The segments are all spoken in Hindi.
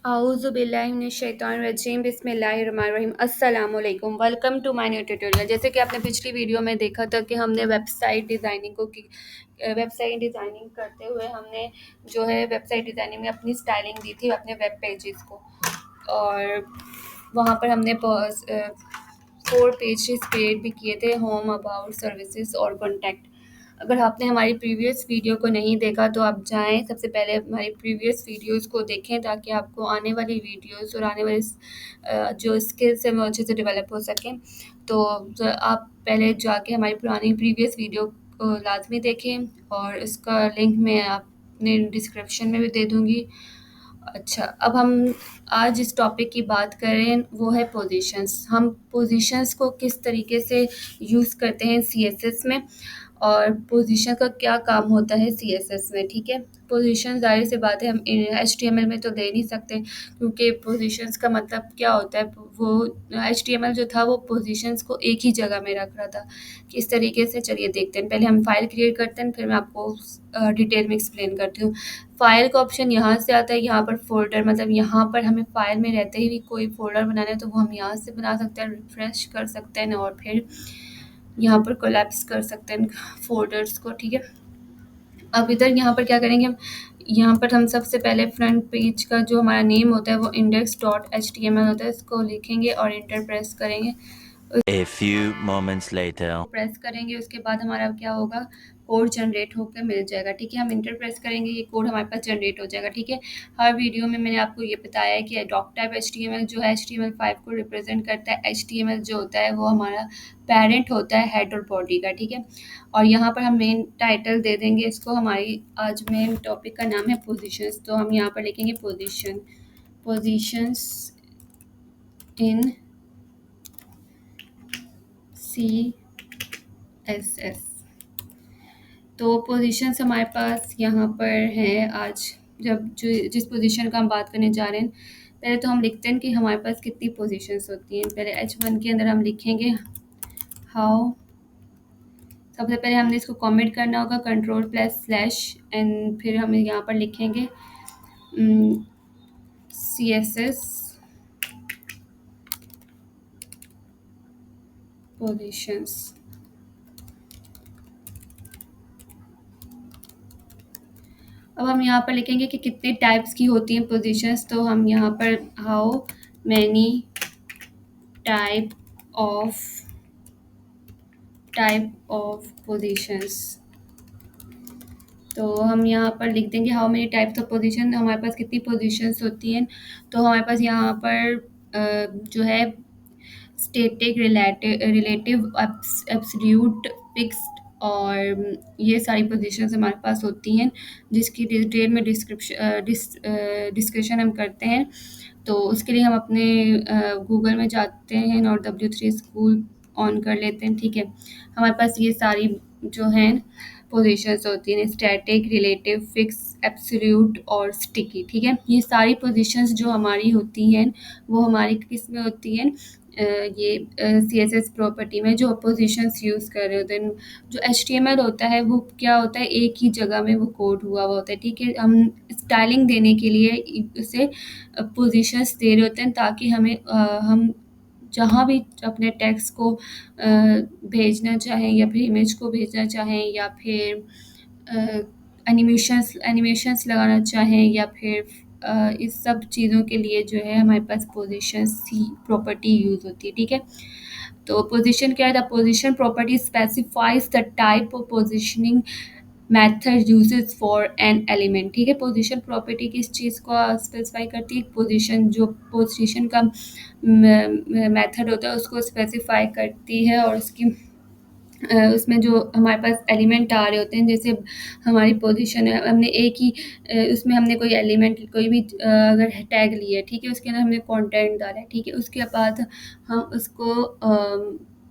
आऊज़ुबिल्लाहिमिनश्शैतानिर्रजीम बिस्मिल्लाहिर्रहमानिर्रहीम अस्सलामुअलैकुम। Welcome to my new tutorial. जैसे कि आपने पिछली वीडियो में देखा था कि हमने वेबसाइट डिज़ाइनिंग करते हुए हमने जो है वेबसाइट डिज़ाइनिंग में अपनी स्टाइलिंग दी थी अपने वेब पेजेस को, और वहाँ पर हमने 4 पेजेस क्रिएट भी किए थे: होम, अबाउट, सर्विसेज और कॉन्टैक्ट। अगर आपने हमारी प्रीवियस वीडियो को नहीं देखा तो आप जाएँ, सबसे पहले हमारी प्रीवियस वीडियोस को देखें ताकि आपको आने वाली वीडियोस और आने वाली जो स्किल्स हैं वो अच्छे से डेवलप हो सकें। तो आप पहले जाके हमारी पुरानी प्रीवियस वीडियो को लाज़मी देखें, और इसका लिंक मैं अपने डिस्क्रिप्शन में भी दे दूँगी। अच्छा, अब हम आज जिस टॉपिक की बात करें वो है पोजीशंस। हम पोजीशंस को किस तरीके से यूज़ करते हैं सीएसएस में, और पोजीशन का क्या काम होता है सीएसएस में, ठीक है। पोजीशन ज़ाहिर सी बात है हम एचटीएमएल में तो दे नहीं सकते, क्योंकि पोजीशंस का मतलब क्या होता है, वो एचटीएमएल जो था वो पोजीशंस को एक ही जगह में रख रहा था। किस तरीके से, चलिए देखते हैं। पहले हम फाइल क्रिएट करते हैं, फिर मैं आपको डिटेल में एक्सप्लेन करती हूँ। फाइल का ऑप्शन यहाँ से आता है, यहाँ पर फ़ोल्डर, मतलब यहाँ पर हमें फ़ाइल में रहते ही भी कोई फ़ोल्डर बनाना है तो वो हम यहाँ से बना सकते हैं, रिफ़्रेश कर सकते हैं और फिर यहाँ पर कोलैप्स कर सकते हैं फ़ोल्डर्स को, ठीक है। अब इधर यहाँ पर क्या करेंगे हम, यहाँ पर हम सबसे पहले फ्रंट पेज का जो हमारा नेम होता है वो index.html होता है, इसको लिखेंगे और इंटर प्रेस करेंगे। A few moments later. Press करेंगे, उसके बाद हमारा क्या होगा, कोड जनरेट होकर मिल जाएगा, ठीक है। हम इंटर प्रेस करेंगे, ये कोड हमारे पास जनरेट हो जाएगा, ठीक है। हर वीडियो में मैंने आपको ये बताया है कि डॉक टाइप एचटीएमएल जो है HTML5 को रिप्रेजेंट करता है। एचटीएमएल जो होता है वो हमारा पेरेंट होता है हेड और बॉडी का, ठीक है। और यहाँ पर हम मेन टाइटल दे देंगे इसको, हमारी आज मेन टॉपिक का नाम है पोजिशंस, तो हम यहाँ पर लिखेंगे पोजिशंस इन CSS। तो पोजीशंस हमारे पास यहाँ पर हैं आज। जब जिस पोजीशन का हम बात करने जा रहे हैं, पहले तो हम लिखते हैं कि हमारे पास कितनी पोजीशंस होती हैं। पहले H1 के अंदर हम लिखेंगे हाउ। सबसे पहले हमने इसको कमेंट करना होगा, Ctrl+/ एंड फिर हम यहाँ पर लिखेंगे CSS पोजीशंस। अब हम यहाँ पर लिखेंगे कि कितने टाइप्स की होती हैं पोजीशंस, तो हम यहाँ पर how many type of positions, तो हम यहाँ पर लिख देंगे how many types of position, हमारे पास कितनी पोजीशंस होती हैं। तो हमारे पास यहाँ पर जो है स्टैटिक, रिलेटिव, एब्सोल्यूट, फिक्स्ड, और ये सारी पोजीशंस हमारे पास होती हैं, जिसकी डिटेल में डिस्कशन हम करते हैं। तो उसके लिए हम अपने गूगल में जाते हैं और W3 स्कूल ऑन कर लेते हैं, ठीक है। हमारे पास ये सारी जो हैं पोजीशंस होती हैं, स्टैटिक, रिलेटिव, फिक्स, एब्सोल्यूट और स्टिकी, ठीक है। ये सारी पोजीशंस जो हमारी होती हैं वो हमारी किस में होती हैं, ये CSS प्रॉपर्टी में जो पोजीशंस यूज़ कर रहे होते हैं। जो HTML होता है वो क्या होता है, एक ही जगह में वो कोड हुआ हुआ होता है, ठीक है। हम स्टाइलिंग देने के लिए उसे पोजीशंस दे रहे होते हैं ताकि हम जहाँ भी अपने टेक्स्ट को भेजना चाहें या फिर इमेज को भेजना चाहें या फिर एनिमेशंस लगाना चाहें या फिर इस सब चीज़ों के लिए जो है हमारे पास पोजीशंस ही प्रॉपर्टी यूज़ होती है, ठीक है। तो पोजीशन क्या है, the position property specifies the type of positioning method uses for an element, ठीक है। पोजीशन प्रॉपर्टी किस चीज़ को स्पेसिफाई करती है, पोजीशन, जो पोजीशन का मेथड होता है उसको स्पेसिफाई करती है, और उसकी उसमें जो हमारे पास एलिमेंट आ रहे होते हैं, जैसे हमारी पोजीशन है, हमने एक ही उसमें हमने कोई एलिमेंट, कोई भी अगर टैग लिया है, ठीक है, उसके अंदर हमने कंटेंट डाला है, ठीक है, उसके बाद हम उसको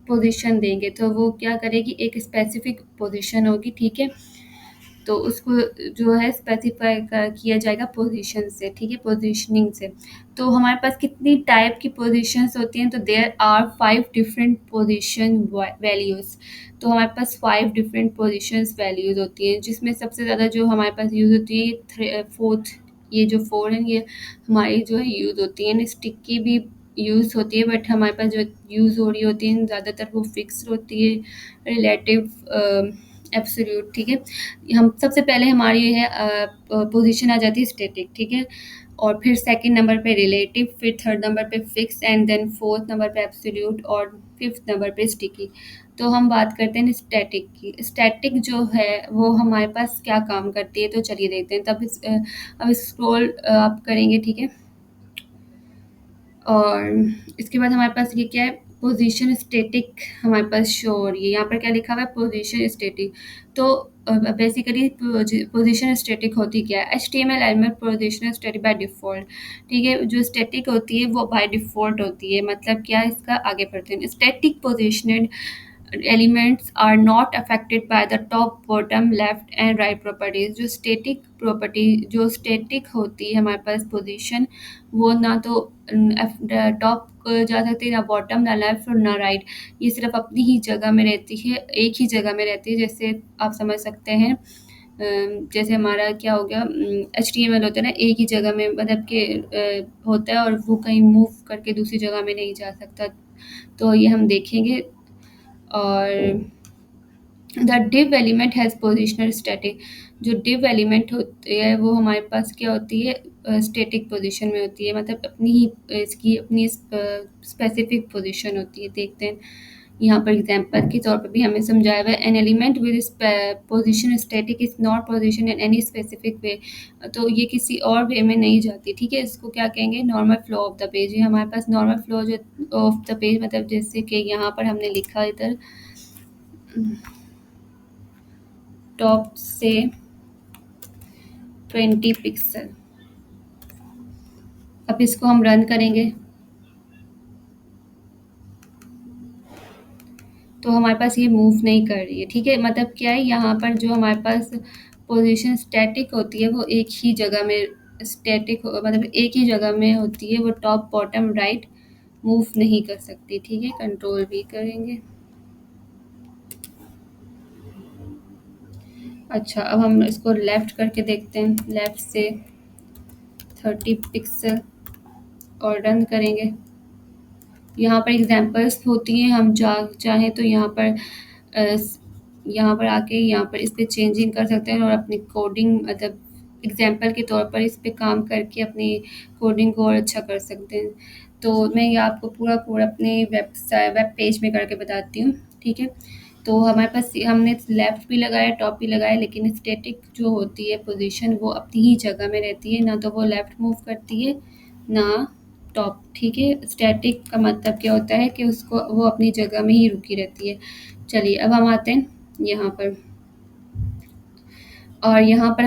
पोजीशन देंगे तो वो क्या करेगी, एक स्पेसिफिक पोजीशन होगी, ठीक है। तो उसको जो है स्पेसिफाई किया जाएगा पोजीशन से, ठीक है, पोजीशनिंग से। तो हमारे पास कितनी टाइप की पोजीशंस होती हैं, तो there are 5 different position values. तो हमारे पास 5 डिफरेंट पोजीशंस वैल्यूज़ होती हैं, जिसमें सबसे ज़्यादा जो हमारे पास यूज़ होती है 4th ये जो 4 हैं ये हमारी जो है यूज़ होती हैं, स्टिक की भी यूज़ होती है, बट हमारे पास जो यूज़ हो रही होती हैं ज़्यादातर वो फिक्स्ड होती है, रिलेटिव, एब्सोल्यूट, ठीक है। हम सबसे पहले हमारी ये है पोजीशन आ जाती है स्टैटिक, ठीक है, और फिर सेकंड नंबर पे रिलेटिव, फिर थर्ड नंबर पे fix, and then fourth number पे एब्सोल्यूट, और फिफ्थ नंबर पे स्टिकी। तो हम बात करते हैं स्टैटिक की। स्टैटिक जो है वो हमारे पास क्या काम करती है, तो चलिए देखते हैं। अब स्क्रॉल आप करेंगे, ठीक है, और इसके बाद हमारे पास ये क्या है, पोजीशन स्टैटिक हमारे पास शो हो रही है। यहाँ पर क्या लिखा हुआ है, पोजीशन स्टैटिक। तो बेसिकली पोजीशन स्टैटिक होती क्या है, HTML element position static by default, ठीक है। जो स्टैटिक होती है वो बाय डिफ़ॉल्ट होती है, मतलब क्या, इसका आगे पढ़ते हैं। Static positioned elements are not affected by the top, bottom, left and right properties। जो स्टैटिक प्रॉपर्टी, जो स्टैटिक होती है हमारे पास पोजीशन, वो ना तो टॉप जा सकती है, ना बॉटम, ना लेफ्ट और ना राइट। ये सिर्फ अपनी ही जगह में रहती है, एक ही जगह में रहती है। जैसे आप समझ सकते हैं, जैसे हमारा क्या हो गया, HTML होता है ना, एक ही जगह में मतलब कि होता है, और वो कहीं मूव करके दूसरी जगह में नहीं जा सकता। तो ये हम देखेंगे। और the div element has positional static. जो डिव एलिमेंट होती है वो हमारे पास क्या होती है, स्टैटिक पोजीशन में होती है, मतलब अपनी ही इसकी अपनी स्पेसिफिक पोजीशन होती है। देखते हैं यहाँ पर एग्जांपल के तौर पर भी हमें समझाया हुआ है, N element with position static is not position in any specific way. तो ये किसी और वे में नहीं जाती, ठीक है। इसको क्या कहेंगे, normal flow of the page. ये हमारे पास नॉर्मल फ्लो जो ऑफ द पेज, मतलब जैसे कि यहाँ पर हमने लिखा इधर टॉप से 20 पिक्सल। अब इसको हम रन करेंगे तो हमारे पास ये मूव नहीं कर रही है, ठीक है। मतलब क्या है, यहाँ पर जो हमारे पास पोजीशन स्टैटिक होती है वो एक ही जगह में स्टैटिक, मतलब एक ही जगह में होती है, वो टॉप, बॉटम, राइट मूव नहीं कर सकती, ठीक है। कंट्रोल भी करेंगे। अच्छा, अब हम इसको लेफ़्ट करके देखते हैं, लेफ़्ट से 30 पिक्सल, और रन करेंगे। यहाँ पर एग्जांपल्स होती हैं, हम चाहें तो यहाँ पर आके यहाँ पर इस पे चेंजिंग कर सकते हैं, और अपनी कोडिंग, मतलब एग्जांपल के तौर पर इस पे काम करके अपनी कोडिंग को और अच्छा कर सकते हैं। तो मैं ये आपको पूरा अपने वेब पेज में करके बताती हूँ, ठीक है। तो हमारे पास हमने लेफ़्ट भी लगाया, टॉप भी लगाया, लेकिन स्टैटिक जो होती है पोजीशन वो अपनी ही जगह में रहती है, ना तो वो लेफ़्ट मूव करती है, ना टॉप, ठीक है। स्टैटिक का मतलब क्या होता है कि उसको वो अपनी जगह में ही रुकी रहती है। चलिए अब हम आते हैं यहाँ पर, और यहाँ पर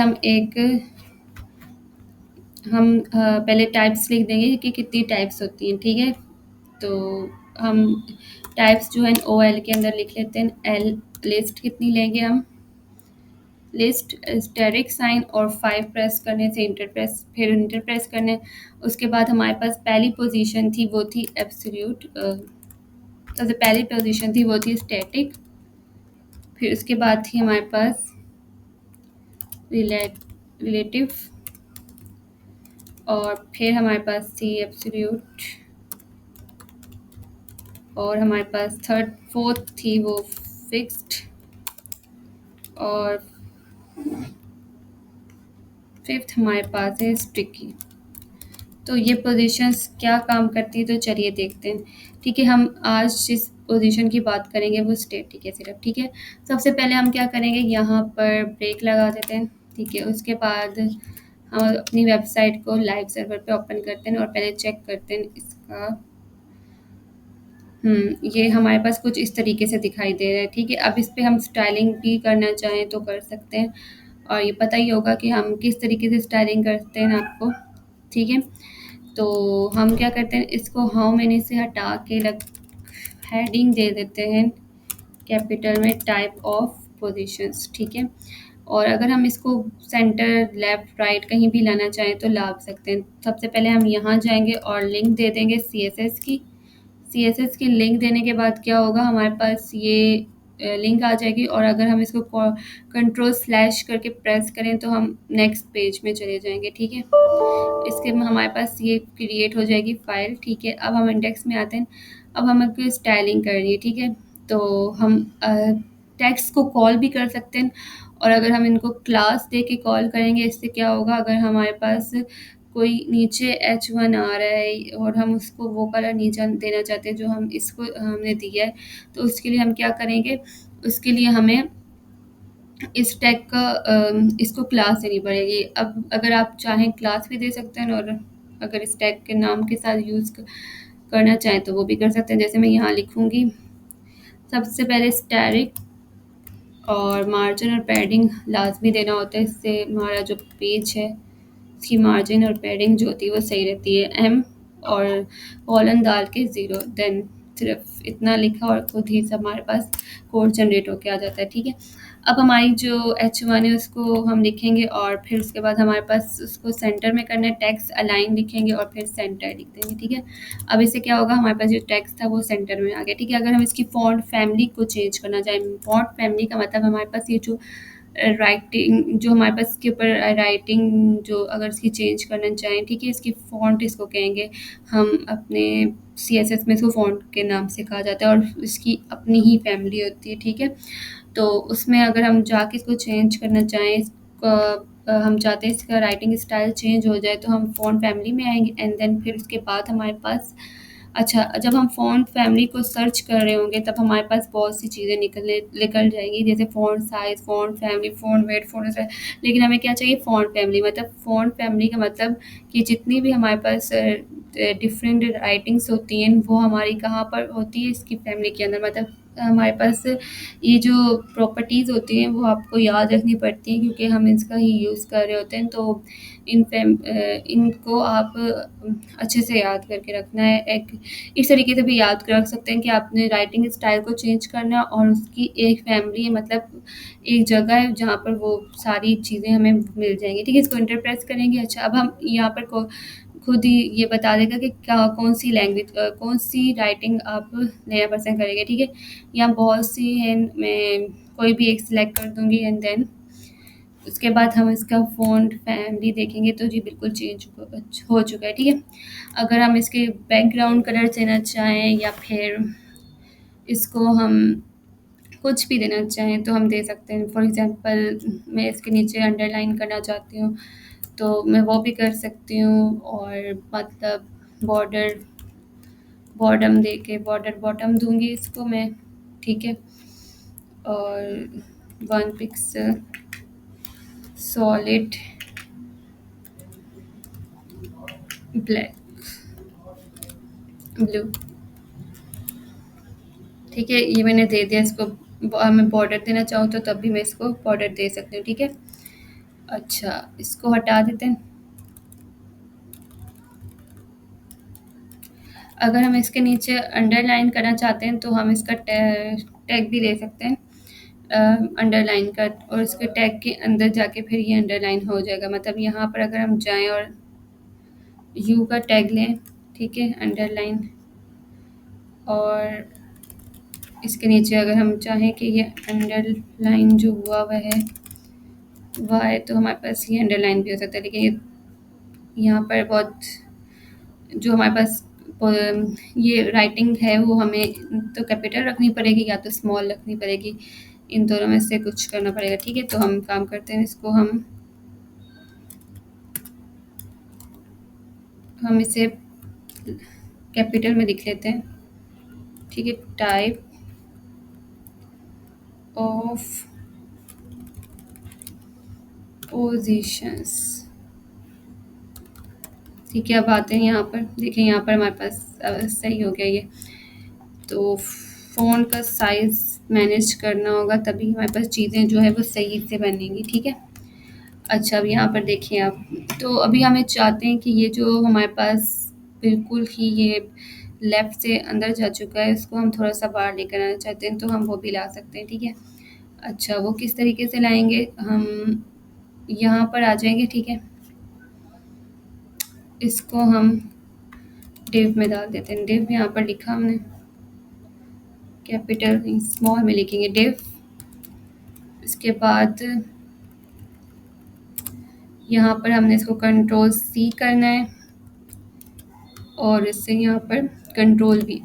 पहले टाइप्स लिख देंगे कि कितनी टाइप्स होती हैं, ठीक है। तो हम टाइप्स जो है OL के अंदर लिख लेते हैं, एल लिस्ट कितनी लेंगे हम, लिस्ट स्टेरिक साइन और 5 प्रेस करने से फिर इंटर प्रेस करने। उसके बाद हमारे पास पहली पोजीशन थी वो थी एब्सोल्यूट, सबसे पहली पोजीशन थी वो थी स्टैटिक। फिर उसके बाद थी हमारे पास रिलेटिव, और फिर हमारे पास थी एब्सोल्यूट, और हमारे पास फोर्थ थी वो फिक्स्ड, और फिफ्थ हमारे पास है स्टिकी। तो ये पोजीशंस क्या काम करती है, तो चलिए देखते हैं, ठीक है। हम आज जिस पोजीशन की बात करेंगे वो स्टैटिक है सिर्फ, ठीक है। सबसे पहले हम क्या करेंगे, यहाँ पर ब्रेक लगा देते हैं, ठीक है। उसके बाद हम अपनी वेबसाइट को लाइव सर्वर पे ओपन करते हैं और पहले चेक करते हैं इसका। ये हमारे पास कुछ इस तरीके से दिखाई दे रहा है, ठीक है। अब इस पे हम स्टाइलिंग भी करना चाहें तो कर सकते हैं, और ये पता ही होगा कि हम किस तरीके से स्टाइलिंग करते हैं आपको, ठीक है। तो हम क्या करते हैं, इसको हाउ मेनी से हटा के हेडिंग दे देते हैं कैपिटल में, टाइप ऑफ पोजीशंस, ठीक है। और अगर हम इसको सेंटर, लेफ्ट, राइट कहीं भी लाना चाहें तो ला सकते हैं। सबसे पहले हम यहाँ जाएंगे और लिंक दे देंगे CSS की। CSS की लिंक देने के बाद क्या होगा, हमारे पास ये लिंक आ जाएगी और अगर हम इसको कंट्रोल स्लैश करके प्रेस करें तो हम नेक्स्ट पेज में चले जाएंगे। ठीक है, इसके में हमारे पास ये क्रिएट हो जाएगी फाइल। ठीक है, अब हम इंडेक्स में आते हैं। अब हमें स्टाइलिंग करनी है। ठीक है, तो हम टेक्स्ट को कॉल भी कर सकते हैं और अगर हम इनको क्लास दे के कॉल करेंगे, इससे क्या होगा, अगर हमारे पास कोई नीचे H1 आ रहा है और हम उसको वो कलर नहीं देना चाहते जो हम इसको हमने दिया है, तो उसके लिए हम क्या करेंगे, उसके लिए हमें इस टैग का इसको क्लास देनी पड़ेगी। अब अगर आप चाहें क्लास भी दे सकते हैं और अगर इस टैग के नाम के साथ यूज़ करना चाहें तो वो भी कर सकते हैं। जैसे मैं यहाँ लिखूँगी, सबसे पहले स्टैटिक और मार्जिन और पैडिंग लाजमी देना होता है, इससे हमारा जो पेज है उसकी मार्जिन और पैडिंग जो होती है वो सही रहती है। एम और कॉलन डाल के 0, देन सिर्फ इतना लिखा और खुद ही सब हमारे पास कोड जनरेट होके आ जाता है। ठीक है, अब हमारी जो H1 है उसको हम लिखेंगे और फिर उसके बाद हमारे पास उसको सेंटर में करना है, टेक्स्ट अलाइन लिखेंगे और फिर सेंटर लिख देंगे। ठीक है, अब इससे क्या होगा, हमारे पास जो टेक्स्ट था वो सेंटर में आ गया। ठीक है, अगर हम इसकी फ़ॉन्ट फैमिली को चेंज करना चाहें, फ़ॉन्ट फैमिली का मतलब हमारे पास ये जो राइटिंग जो हमारे पास इसके ऊपर राइटिंग जो अगर इसकी चेंज करना चाहें, ठीक है, इसकी फ़ॉन्ट इसको कहेंगे हम अपने CSS में इसको फ़ॉन्ट के नाम से कहा जाता है और इसकी अपनी ही फैमिली होती है। ठीक है, तो उसमें अगर हम जाके इसको चेंज करना चाहें, इसका हम चाहते हैं इसका राइटिंग स्टाइल चेंज हो जाए, तो हम फ़ॉन्ट फैमिली में आएँगे एंड देन फिर उसके बाद हमारे पास अच्छा, जब हम फ़ॉन्ट फैमिली को सर्च कर रहे होंगे तब हमारे पास बहुत सी चीज़ें निकल जाएँगी, जैसे font size, font family, font weight, font style. लेकिन हमें क्या चाहिए, फ़ॉन्ट फैमिली। मतलब फ़ॉन्ट फैमिली का मतलब कि जितनी भी हमारे पास डिफ़रेंट राइटिंग्स होती हैं वो हमारी कहाँ पर होती है, इसकी फैमिली के अंदर। मतलब हमारे पास ये जो प्रॉपर्टीज़ होती हैं वो आपको याद रखनी पड़ती हैं क्योंकि हम इसका ही यूज़ कर रहे होते हैं। तो इनको आप अच्छे से याद करके रखना है। एक इस तरीके से भी याद रख सकते हैं कि आपने राइटिंग स्टाइल को चेंज करना है और उसकी एक फैमिली है, मतलब एक जगह है जहाँ पर वो सारी चीज़ें हमें मिल जाएँगी। ठीक है, इसको एंटर प्रेस करेंगे। अच्छा, अब हम यहाँ पर खुद ही ये बता देगा कि क्या कौन-सी लैंग्वेज कौन-सी राइटिंग आप लेना पसंद करेंगे। ठीक है, यहाँ बहुत सी हैं, मैं कोई भी एक सिलेक्ट कर दूँगी एंड देन उसके बाद हम इसका फ़ॉन्ट फैमिली देखेंगे तो जी बिल्कुल चेंज हो चुका है। ठीक है, अगर हम इसके बैकग्राउंड कलर देना चाहें या फिर इसको हम कुछ भी देना चाहें तो हम दे सकते हैं। फॉर एग्ज़ाम्पल मैं इसके नीचे अंडरलाइन करना चाहती हूँ तो मैं वो भी कर सकती हूँ और मतलब बॉर्डर बॉटम दे के बॉर्डर बॉटम दूँगी इसको मैं। ठीक है, और 1 पिक्सल सॉलिड ब्लैक ब्लू। ठीक है, ये मैंने दे दिया इसको। मैं बॉर्डर देना चाहूँ तो तब भी मैं इसको बॉर्डर दे सकती हूँ। ठीक है, अच्छा इसको हटा देते हैं। अगर हम इसके नीचे अंडरलाइन करना चाहते हैं तो हम इसका टैग भी दे सकते हैं अंडरलाइन का, और इसके टैग के अंदर जाके फिर ये अंडरलाइन हो जाएगा। मतलब यहाँ पर अगर हम जाएँ और यू का टैग लें, ठीक है, अंडरलाइन, और इसके नीचे अगर हम चाहें कि ये अंडरलाइन जो हुआ हुआ है वह है तो हमारे पास ये अंडरलाइन भी हो सकता है। लेकिन ये यहाँ पर बहुत जो हमारे पास ये राइटिंग है वो हमें तो कैपिटल रखनी पड़ेगी या तो स्मॉल रखनी पड़ेगी, इन दोनों में से कुछ करना पड़ेगा। ठीक है, तो हम काम करते हैं, इसको हम इसे कैपिटल में लिख लेते हैं। ठीक है, टाइप ऑफ पोजीशंस। ठीक है, अब आते हैं यहाँ पर, देखिए यहाँ पर हमारे पास सही हो गया ये। तो फ़ॉन्ट का साइज़ मैनेज करना होगा तभी हमारे पास चीज़ें जो है वो सही से बनेंगी। ठीक है, अच्छा अब यहाँ पर देखिए आप, तो अभी हमें चाहते हैं कि ये जो हमारे पास बिल्कुल ही ये लेफ़्ट से अंदर जा चुका है, इसको हम थोड़ा-सा बाहर लेकर आना चाहते हैं तो हम वो भी ला सकते हैं। ठीक है, अच्छा वो किस तरीके से लाएँगे, हम यहाँ पर आ जाएँगे। ठीक है, इसको हम डिव में डाल देते हैं। डिव यहाँ पर लिखा हमने, कैपिटल स्मॉल में लिखेंगे div। इसके बाद यहाँ पर हमने इसको कंट्रोल C करना है और इससे यहाँ पर कंट्रोल V।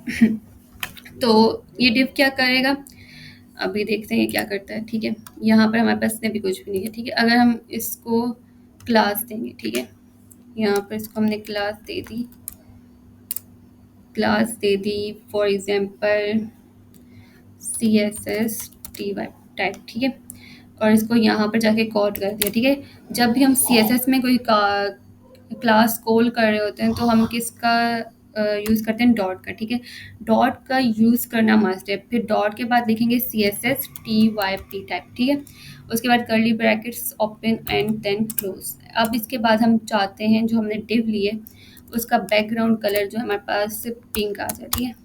तो ये div क्या करेगा, अभी देखते हैं ये क्या करता है। ठीक है, यहाँ पर हमारे पास अभी कुछ भी नहीं है। ठीक है, अगर हम इसको क्लास देंगे, ठीक है, यहाँ पर इसको हमने class they the for example CSS ty type. ठीक है, और इसको यहाँ पर जाके कॉल कर दिया। ठीक है, जब भी हम CSS में कोई क्लास कॉल कर रहे होते हैं तो हम किसका यूज़ करते हैं, डॉट का। ठीक है, डॉट का यूज़ करना मस्ट है। फिर डॉट के बाद लिखेंगे CSS typ टाइप। ठीक है, उसके बाद curly brackets open and then close. अब इसके बाद हम चाहते हैं जो हमने div लिए उसका बैकग्राउंड कलर जो हमारे पास पिंक आ जाए। ठीक है,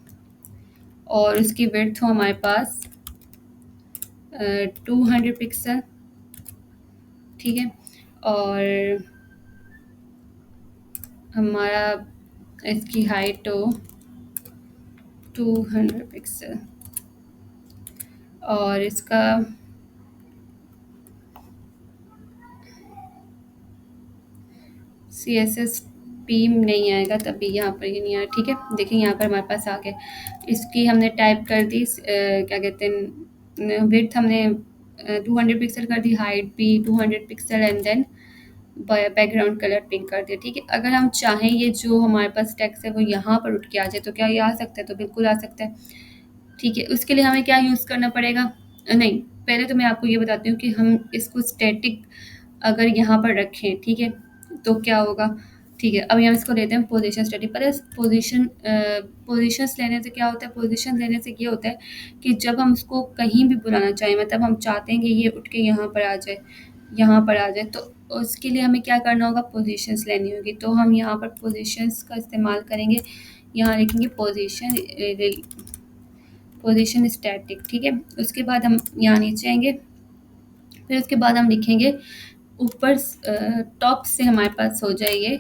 और उसकी विड्थ हो हमारे पास 200 पिक्सल। ठीक है, और हमारा इसकी हाइट हो 200 पिक्सल और इसका CSS पीम नहीं आएगा तभी यहाँ पर ये नहीं आया। ठीक है, देखिए यहाँ पर हमारे पास आ गया। इसकी हमने टाइप कर दी क्या कहते हैं, विड्थ हमने 200 पिक्सल कर दी, हाइट भी 200 pixel and then background colour pink कर दिया। ठीक है, अगर हम चाहें ये जो हमारे पास टेक्स्ट है वो यहाँ पर उठ के आ जाए तो क्या ये आ सकता है, तो बिल्कुल आ सकता है। ठीक है, उसके लिए हमें क्या यूज़ करना पड़ेगा, नहीं पहले तो मैं आपको ये बताती हूँ कि हम इसको स्टैटिक अगर यहाँ पर रखें, ठीक है, तो क्या होगा। ठीक है, अब हम इसको लेते हैं पोजीशन स्टैटिक। पता है पोजीशंस लेने से क्या होता है, पोजीशन लेने से ये होता है कि जब हम उसको कहीं भी बुलाना चाहें, मतलब हम चाहते हैं कि ये उठ के यहाँ पर आ जाए, यहाँ पर आ जाए, तो उसके लिए हमें क्या करना होगा, पोजीशंस लेनी होगी। तो हम यहाँ पर पोजीशंस का इस्तेमाल करेंगे, यहाँ लिखेंगे पोजीशन स्टैटिक। ठीक है, उसके बाद हम यहाँ नीचे आएंगे, फिर उसके बाद हम लिखेंगे ऊपर टॉप से हमारे पास हो जाए ये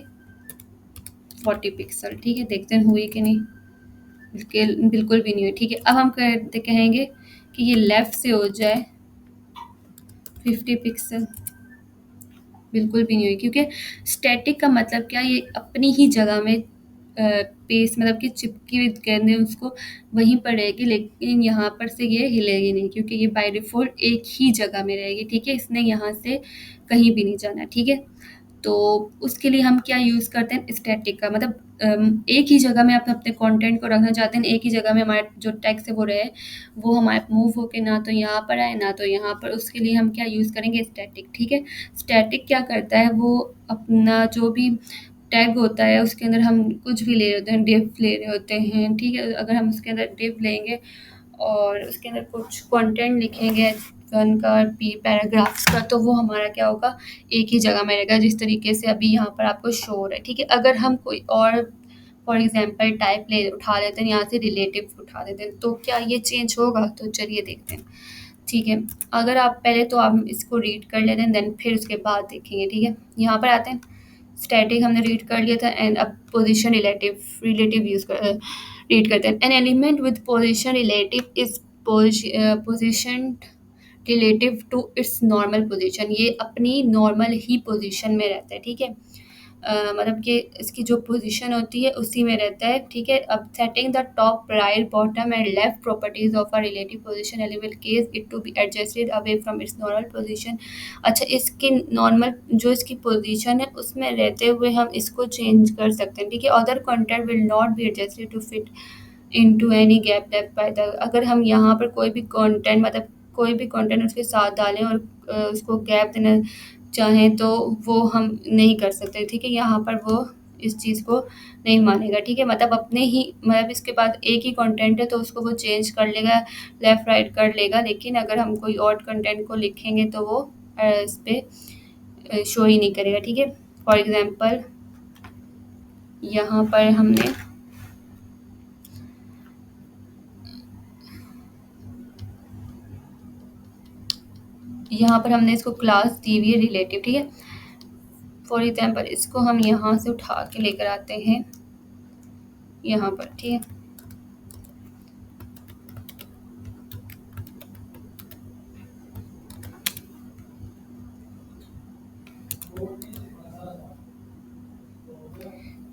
40 पिक्सल। ठीक है, देखते हैं हुई कि नहीं, बिल्कुल भी नहीं हुई। ठीक है, अब हम कहेंगे कि ये लेफ़्ट से हो जाए 50 पिक्सल, बिल्कुल भी नहीं हुई, क्योंकि स्टैटिक का मतलब क्या, ये अपनी ही जगह में पेस्ट मतलब कि चिपकी हुई गेंदें उसको वहीं पर रहेगी, लेकिन यहाँ पर से ये हिलेगी नहीं क्योंकि ये बाय डिफ़ॉल्ट एक ही जगह में रहेगी। ठीक है, इसने यहाँ से कहीं भी नहीं जाना। ठीक है, तो उसके लिए हम क्या यूज़ करते हैं, स्टैटिक का मतलब एक ही जगह में आप अपने कंटेंट को रखना चाहते हैं, एक ही जगह में हमारे जो टेक्स्ट है वो रहे, वो हमारे मूव होके ना तो यहाँ पर आए ना तो यहाँ पर, उसके लिए हम क्या यूज़ करेंगे, स्टैटिक। ठीक है, स्टैटिक क्या करता है, वो अपना जो भी टैग होता है उसके अंदर हम कुछ भी ले रहे होते हैं, डिव ले रहे होते हैं। ठीक है, अगर हम उसके अंदर डिव लेंगे और उसके अंदर कुछ कंटेंट लिखेंगे वन का पैराग्राफ्स का, तो वो हमारा क्या होगा, एक ही जगह में रहेगा, जिस तरीके से अभी यहाँ पर आपको शो हो रहा है। ठीक है, अगर हम कोई और फॉर एग्जांपल टाइप उठा लेते हैं, यहाँ से रिलेटिव उठा देते हैं, तो क्या ये चेंज होगा, तो चलिए देखते हैं। ठीक है, अगर आप पहले तो आप इसको रीड कर लेते हैं, देन फिर उसके बाद देखेंगे। ठीक है, यहाँ पर आते हैं, स्टैटिक हमने रीड कर लिया था एंड अब पोजीशन रिलेटिव रीड करते हैं। An element with position relative is position relative to its normal position, ये अपनी नॉर्मल ही पोजीशन में रहता है। ठीक है, मतलब कि इसकी जो पोजीशन होती है उसी में रहता है। ठीक है, अब setting the top right bottom and left properties of a relative position element causes it to be adjusted away from its normal position. अच्छा, इसकी नॉर्मल जो इसकी पोजीशन है उसमें रहते हुए हम इसको चेंज कर सकते हैं। ठीक है, other content will not be adjusted to fit into any gap left by the, अगर हम यहाँ पर कोई भी कंटेंट मतलब कोई भी कंटेंट उसके साथ डालें और उसको गैप देना चाहें तो वो हम नहीं कर सकते। ठीक है, यहाँ पर वो इस चीज़ को नहीं मानेगा। ठीक है, मतलब अपने ही मतलब इसके बाद एक ही कंटेंट है तो उसको वो चेंज कर लेगा, लेफ़्ट राइट कर लेगा, लेकिन अगर हम कोई और कंटेंट को लिखेंगे तो वो इस पर शो ही नहीं करेगा। ठीक है, फॉर एग्जांपल यहाँ पर हमने इसको क्लास दी हुई है रिलेटिव। ठीक है, फॉर एग्जांपल इसको हम यहाँ से उठा के लेकर आते हैं यहाँ पर। ठीक है,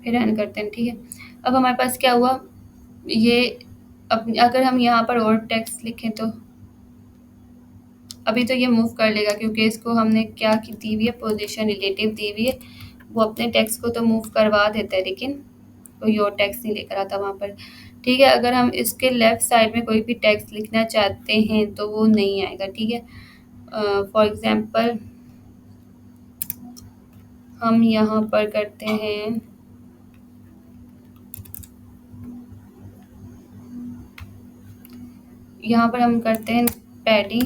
फिर रन करते हैं, ठीक है। अब हमारे पास क्या हुआ, ये अब अगर हम यहाँ पर और टेक्स्ट लिखें तो अभी तो ये मूव कर लेगा क्योंकि इसको हमने क्या की दी हुई है, पोजीशन रिलेटिव दी हुई है। वो अपने टेक्स्ट को तो मूव करवा देता है लेकिन कोई और टेक्स्ट नहीं लेकर आता वहाँ पर, ठीक है। अगर हम इसके लेफ्ट साइड में कोई भी टेक्स्ट लिखना चाहते हैं तो वो नहीं आएगा, ठीक है। फॉर एग्जांपल हम यहाँ पर करते हैं, यहाँ पर हम करते हैं पैडिंग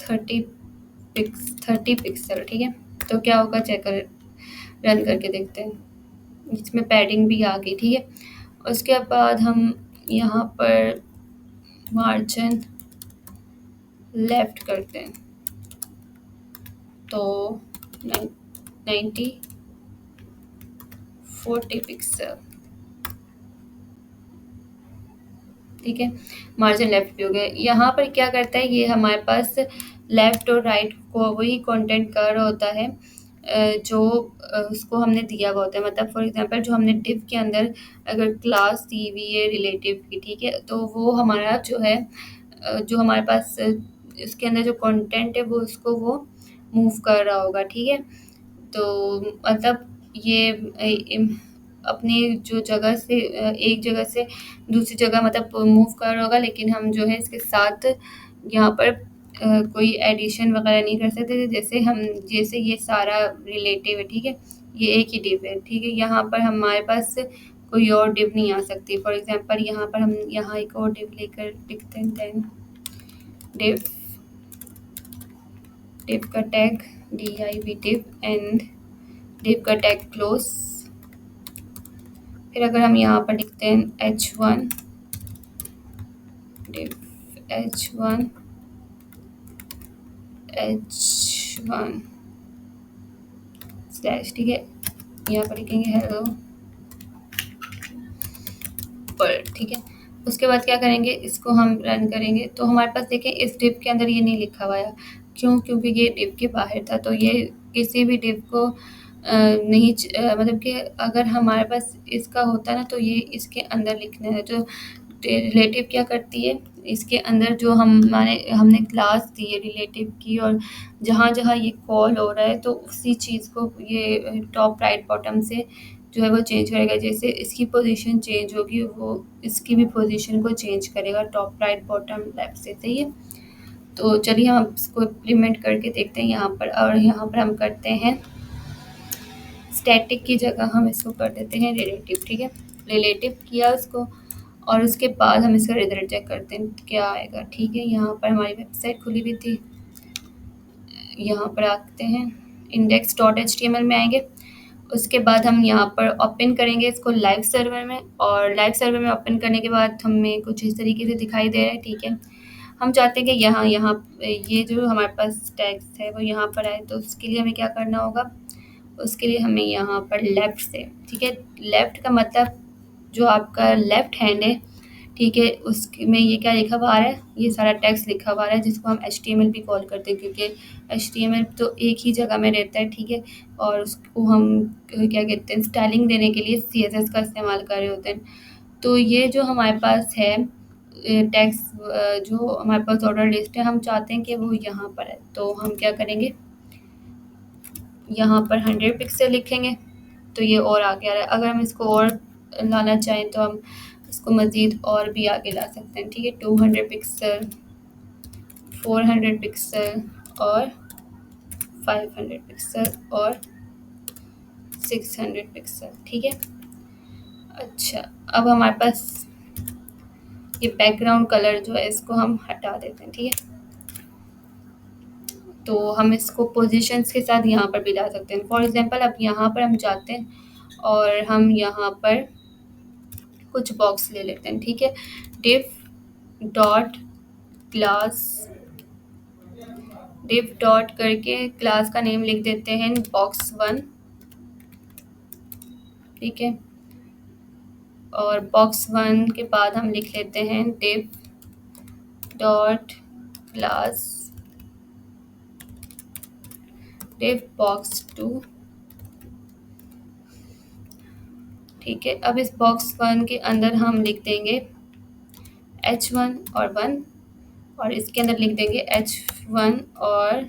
30 पिक्सल, ठीक है। तो क्या होगा चेक कर, रन करके देखते हैं, इसमें पैडिंग भी आ गई, ठीक है। उसके बाद हम यहाँ पर मार्जिन लेफ्ट करते हैं तो 40 पिक्सल, ठीक है। मार्जिन लेफ्ट भी हो गया। यहाँ पर क्या करता है, ये हमारे पास लेफ्ट और राइट को वही कंटेंट कर रहा होता है जो उसको हमने दिया हुआ होता है। मतलब फॉर एग्जांपल जो हमने डिव के अंदर अगर क्लास दी हुई है रिलेटिव की, ठीक है, तो वो हमारा जो है जो हमारे पास इसके अंदर जो कंटेंट है वो उसको वो मूव कर रहा होगा, ठीक है। तो मतलब ये अपनी जो जगह से एक जगह से दूसरी जगह मतलब मूव कर रहा होगा, लेकिन हम जो है इसके साथ यहाँ पर कोई एडिशन वगैरह नहीं कर सकते। जैसे ये सारा रिलेटिव है, ठीक है, ये एक ही डिव है, ठीक है। यहाँ पर हमारे पास कोई और डिव नहीं आ सकती। फॉर एग्जांपल यहाँ पर हम यहाँ एक और डिव लेकर लिखते हैं, देन डिव डिव का tag div div and div का टैग क्लोज। फिर अगर हम यहाँ पर लिखते हैं h1 div h1 स्लैश, ठीक है, यहाँ पर लिखेंगे हेलो वर्ल्ड, ठीक है। उसके बाद क्या करेंगे, इसको हम रन करेंगे तो हमारे पास देखें इस डिव के अंदर ये नहीं लिखा हुआ है, क्यों, क्योंकि ये डिव के बाहर था। तो ये किसी भी डिव को नहीं मतलब कि अगर हमारे पास इसका होता ना तो ये इसके अंदर लिखना है। जो रिलेटिव क्या करती है, इसके अंदर जो हमने क्लास दी है रिलेटिव की, और जहाँ जहाँ ये कॉल हो रहा है तो उसी चीज़ को ये टॉप राइट बॉटम से जो है वो चेंज करेगा। जैसे इसकी पोजीशन चेंज होगी वो इसकी भी पोजीशन को चेंज करेगा टॉप राइट बॉटम लेफ्ट से, सही है। तो चलिए हम इसको इम्प्लीमेंट करके देखते हैं यहाँ पर। और यहाँ पर हम करते हैं स्टैटिक की जगह हम इसको कर देते हैं रिलेटिव, ठीक है। रिलेटिव किया उसको और उसके बाद हम इसका रिजल्ट चेक करते हैं क्या आएगा, ठीक है। यहाँ पर हमारी वेबसाइट खुली हुई थी, यहाँ पर आते हैं index.html में आएंगे। उसके बाद हम यहाँ पर ओपन करेंगे इसको लाइव सर्वर में, और लाइव सर्वर में ओपन करने के बाद हमें कुछ इस तरीके से दिखाई दे रहा है, ठीक है। हम चाहते हैं कि यहाँ यहाँ ये जो हमारे पास टैग्स है वो यहाँ पर आए, तो उसके लिए हमें क्या करना होगा, उसके लिए हमें यहाँ पर लेफ़्ट से, ठीक है, लेफ़्ट का मतलब जो आपका लेफ़्ट हैंड है, ठीक है, उसमें ये क्या लिखा हुआ आ रहा है, ये सारा टेक्स्ट लिखा हुआ आ रहा है जिसको हम HTML भी कॉल करते हैं, क्योंकि HTML तो एक ही जगह में रहता है, ठीक है। और उसको हम क्या कहते हैं, स्टाइलिंग देने के लिए CSS का इस्तेमाल कर रहे होते हैं। तो ये जो हमारे पास है टेक्स्ट, जो हमारे पास ऑर्डर लिस्ट है, हम चाहते हैं कि वो यहाँ पर है। तो हम क्या करेंगे, यहाँ पर 100 पिक्सल लिखेंगे तो ये और आगे आ रहा है। अगर हम इसको और लाना चाहें तो हम इसको मज़ीद और भी आगे ला सकते हैं, ठीक है। 200 पिक्सल, 400 पिक्सल और 500 पिक्सल और 600 पिक्सल, ठीक है। अच्छा, अब हमारे पास ये बैकग्राउंड कलर जो है इसको हम हटा देते हैं, ठीक है। तो हम इसको पोजीशंस के साथ यहाँ पर भी ला सकते हैं। फॉर एग्जांपल अब यहाँ पर हम जाते हैं और हम यहाँ पर कुछ बॉक्स ले लेते हैं, ठीक है। Div dot class, div dot करके क्लास का नेम लिख देते हैं box1, ठीक है। और box1 के बाद हम लिख लेते हैं div dot class div box 2। ठीक है, अब इस बॉक्स 1 के अंदर हम लिख देंगे h1 और 1, और इसके अंदर लिख देंगे h1 और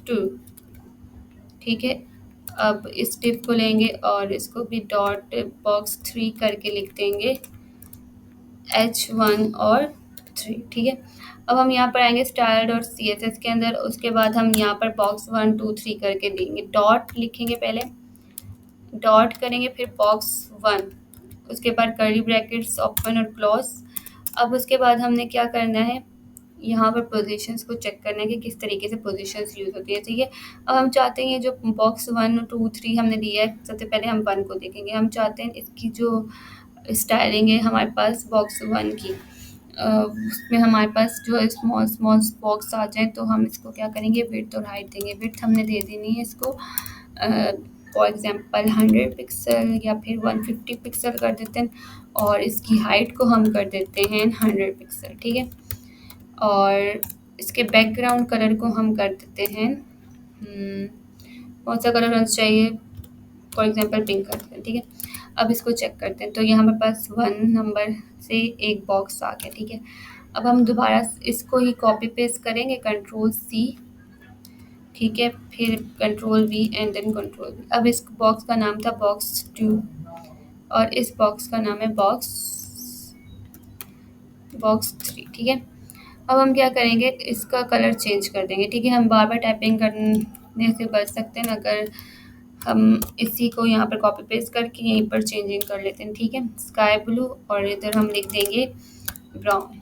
2। ठीक है, अब इस div को लेंगे और इसको भी डॉट बॉक्स 3 करके लिख देंगे h1 और 3। ठीक है, अब हम यहाँ पर आएंगे स्टाइल और CSS के अंदर, उसके बाद हम यहाँ पर बॉक्स 1 2 3 करके देंगे, डॉट लिखेंगे, पहले डॉट करेंगे, फिर बॉक्स 1, उसके बाद कर्ली ब्रैकेट्स ओपन और क्लोज। अब उसके बाद हमने क्या करना है, यहाँ पर पोजीशंस को चेक करना है कि किस तरीके से पोजीशंस यूज़ होती है। ठीक है, अब हम चाहते हैं जो बॉक्स 1 2 3 हमने दिया है, सबसे पहले हम 1 को देखेंगे। हम चाहते हैं इसकी जो स्टाइलिंग है हमारे पास बॉक्स 1 की, उसमें हमारे पास जो स्मॉल स्मॉल बॉक्स आ जाए, तो हम इसको क्या करेंगे, विड्थ और हाइट देंगे। विड्थ हमने दे देनी है इसको फॉर एग्जांपल 100 पिक्सल या फिर 150 पिक्सल कर देते हैं, और इसकी हाइट को हम कर देते हैं 100 पिक्सल। ठीक है, और इसके बैकग्राउंड कलर को हम कर देते हैं कौन सा कलर होना चाहिए, फॉर एग्जांपल पिंक करते हैं। ठीक है, अब इसको चेक करते हैं, तो यहाँ हमारे पास 1 नंबर से एक बॉक्स आ गया। ठीक है, अब हम दोबारा इसको ही कॉपी पेस्ट करेंगे, कंट्रोल C। ठीक है, फिर control V and then control V। अब इस बॉक्स का नाम था बॉक्स 2 और इस बॉक्स का नाम है बॉक्स 3। ठीक है, अब हम क्या करेंगे, इसका कलर चेंज कर देंगे। ठीक है, हम बार बार टाइपिंग करने से बच सकते हैं अगर हम इसी को यहाँ पर कॉपी पेस्ट करके यहीं पर चेंजिंग कर लेते हैं। ठीक है, स्काई ब्लू और इधर हम लिख देंगे ब्राउन।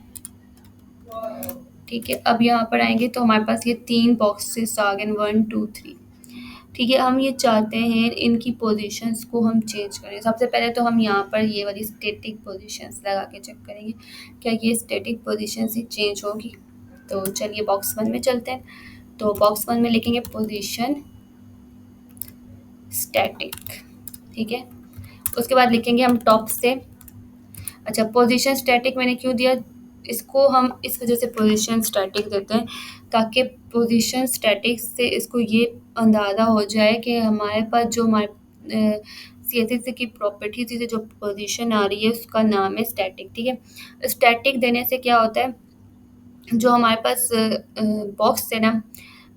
ठीक है, अब यहाँ पर आएंगे तो हमारे पास ये 3 बॉक्सेस आ गए, 1 2 3। ठीक है, हम ये चाहते हैं इनकी पोजीशंस को हम चेंज करें। सबसे पहले तो हम यहाँ पर ये वाली स्टैटिक पोजीशंस लगा के चेक करेंगे क्या ये स्टैटिक पोजीशंस ही चेंज होगी। तो चलिए बॉक्स 1 में चलते हैं, तो बॉक्स 1 में लिखेंगे पोजीशन स्टैटिक। ठीक है, उसके बाद लिखेंगे हम टॉप से, अच्छा पोजीशन स्टैटिक मैंने क्यों दिया, इसको हम इस वजह से पोजीशन स्टैटिक देते हैं ताकि पोजीशन स्टैटिक से इसको ये अंदाज़ा हो जाए कि हमारे पास जो हमारे CSS की प्रॉपर्टी से जो पोजीशन आ रही है उसका नाम है स्टैटिक। ठीक है, स्टैटिक देने से क्या होता है, जो हमारे पास बॉक्स है ना,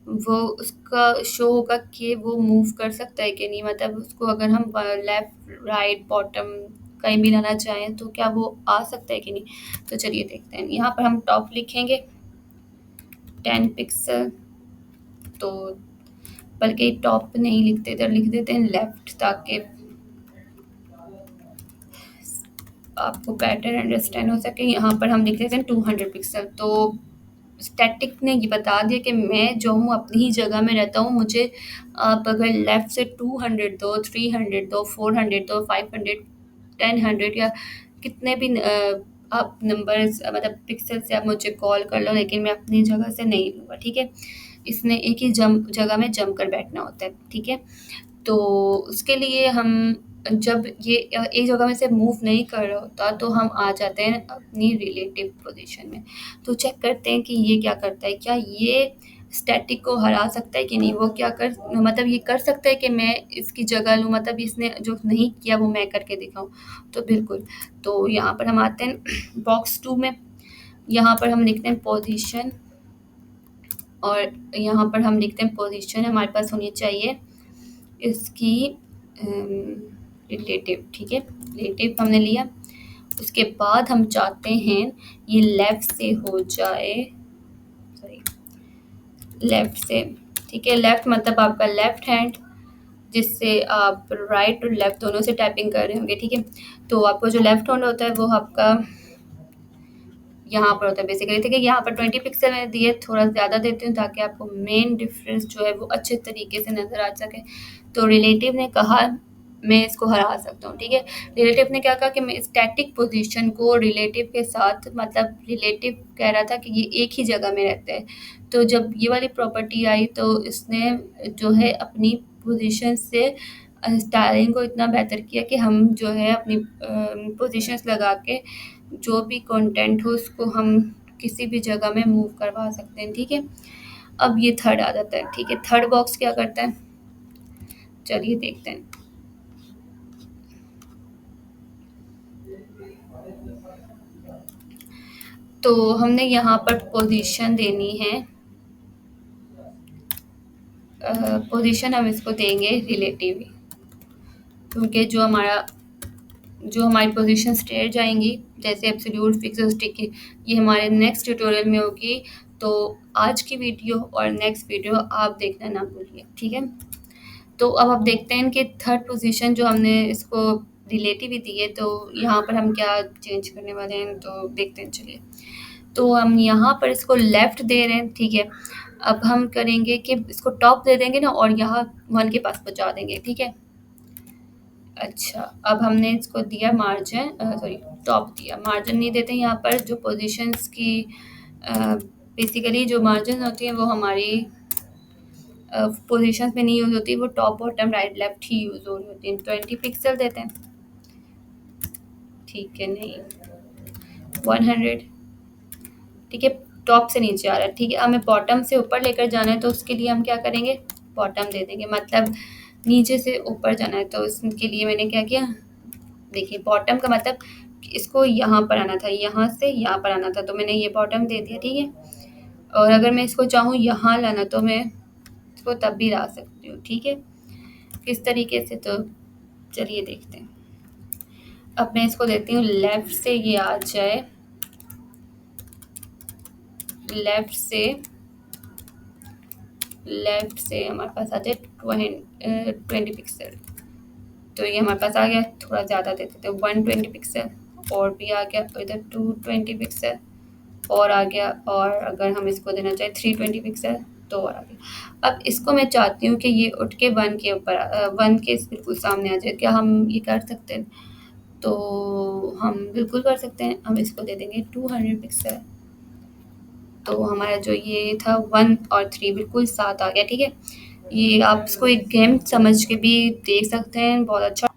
वो उसका शो होगा कि वो मूव कर सकता है कि नहीं, मतलब उसको अगर हम लेफ़्ट राइट बॉटम कहीं भी लाना चाहें तो क्या वो आ सकता है कि नहीं। तो चलिए देखते हैं, यहाँ पर हम टॉप लिखेंगे 10 पिक्सल, तो बल्कि टॉप नहीं लिखते, इधर लिख देते हैं लेफ़्ट ताकि आपको बेटर अंडरस्टैंड हो सके। यहाँ पर हम लिख देते हैं 200 पिक्सल। तो स्टैटिक ने ये बता दिया कि मैं जो हूँ अपनी ही जगह में रहता हूँ, मुझे आप अगर लेफ़्ट से 200 दो, 300 दो, 400 दो, 500, 1000 या कितने भी आप नंबर्स मतलब पिक्सल से आप मुझे कॉल कर लो, लेकिन मैं अपनी जगह से नहीं लूँगा। ठीक है, इसने एक ही जगह में जम कर बैठना होता है। ठीक है, तो उसके लिए हम जब ये एक जगह में से मूव नहीं कर रहा होता तो हम आ जाते हैं अपनी रिलेटिव पोजीशन में। तो चेक करते हैं कि ये क्या करता है, क्या ये स्टैटिक को हरा सकता है कि नहीं। वो क्या कर मतलब ये कर सकता है कि मैं इसकी जगह लूँ, मतलब इसने जो नहीं किया वो मैं करके दिखाऊँ। तो बिल्कुल, तो यहाँ पर हम आते हैं बॉक्स 2 में, यहाँ पर हम लिखते हैं पोजीशन, और यहाँ पर हम लिखते हैं पोजीशन हमारे पास होनी चाहिए इसकी रिलेटिव। ठीक है, रिलेटिव हमने लिया, उसके बाद हम चाहते हैं ये लेफ़्ट से हो जाए, सॉरी लेफ़्ट से। ठीक है, लेफ़्ट मतलब आपका लेफ़्ट हैंड, जिससे आप राइट और लेफ़्ट दोनों से टाइपिंग कर रहे होंगे। ठीक है, तो आपको जो लेफ़्ट हैंड होता है वो आपका यहाँ पर होता है बेसिकली। ठीक है, यहाँ पर 20 पिक्सल मैंने दिए, थोड़ा ज़्यादा देती हूँ ताकि आपको मेन डिफरेंस जो है वो अच्छे तरीके से नज़र आ सके। तो रिलेटिव ने कहा मैं इसको हरा सकता हूँ। ठीक है, रिलेटिव ने क्या कहा कि मैं स्टैटिक पोजीशन को रिलेटिव के साथ, मतलब रिलेटिव कह रहा था कि ये एक ही जगह में रहता है, तो जब ये वाली प्रॉपर्टी आई तो इसने जो है अपनी पोजीशन से स्टाइलिंग को इतना बेहतर किया कि हम जो है अपनी पोजीशंस लगा के जो भी कंटेंट हो उसको हम किसी भी जगह में मूव करवा सकते हैं। ठीक है, अब ये थर्ड आ जाता है, ठीक है। थर्ड बॉक्स क्या करता है, चलिए देखते हैं। तो हमने यहाँ पर पोजीशन देनी है, पोजीशन हम इसको देंगे रिलेटिव, क्योंकि जो हमारी पोजीशन स्ट्रेट जाएंगी, जैसे एब्सोल्यूट, फिक्स और स्टिकी, ये हमारे नेक्स्ट ट्यूटोरियल में होगी। तो आज की वीडियो और नेक्स्ट वीडियो आप देखना ना भूलिए, ठीक है। तो अब आप देखते हैं कि थर्ड पोजीशन जो हमने इसको रिलेटिव ही दी है, तो यहाँ पर हम क्या चेंज करने वाले हैं, तो देखते हैं चलिए। तो हम यहाँ पर इसको लेफ्ट दे रहे हैं, ठीक है। अब हम करेंगे कि इसको टॉप दे देंगे ना, और यहाँ 1 के पास पहुँचा देंगे, ठीक है। अच्छा, अब हमने इसको दिया मार्जिन, सॉरी टॉप दिया, मार्जिन नहीं देते यहाँ पर। जो पोजीशंस की बेसिकली जो मार्जिन होती हैं वो हमारी पोजीशंस में नहीं यूज़ होती, वो टॉप बॉटम राइट लेफ्ट ही यूज़ हो रही होती हैं। 20 पिक्सल देते हैं, ठीक है, नहीं 100, ठीक है। टॉप से नीचे आ रहा है, ठीक है। हमें बॉटम से ऊपर लेकर जाना है, तो उसके लिए हम क्या करेंगे, बॉटम दे देंगे, मतलब नीचे से ऊपर जाना है। तो उसके लिए मैंने क्या किया, देखिए बॉटम का मतलब इसको यहाँ पर आना था, यहाँ से यहाँ पर आना था, तो मैंने ये बॉटम दे दिया, ठीक है। और अगर मैं इसको चाहूँ यहाँ लाना, तो मैं इसको तब भी ला सकती हूँ, ठीक है। किस तरीके से, तो चलिए देखते हैं। अब मैं इसको देती हूँ लेफ़्ट से, ये आ जाए लेफ़्ट से, लेफ़्ट से हमारे पास आ जाए 20 पिक्सल। तो ये हमारे पास आ गया, थोड़ा ज़्यादा देते थे 120 पिक्सल, और भी आ गया इधर 220 पिक्सल, और आ गया। और अगर हम इसको देना चाहें 320 पिक्सल, तो और आ गया। अब इसको मैं चाहती हूँ कि ये उठ के 1 के ऊपर 1 के बिल्कुल सामने आ जाए। क्या हम ये कर सकते हैं, तो हम बिल्कुल कर सकते हैं। हम इसको दे देंगे 200 पिक्सल, तो हमारा जो ये था 1 और 3 बिल्कुल साथ आ गया, ठीक है। ये आप इसको एक गेम समझ के भी देख सकते हैं, बहुत अच्छा।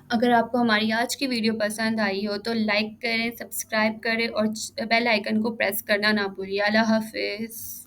अगर आपको हमारी आज की वीडियो पसंद आई हो, तो लाइक करें, सब्सक्राइब करें और बेल आइकन को प्रेस करना ना भूलिए। अल्लाह हाफ़िज़।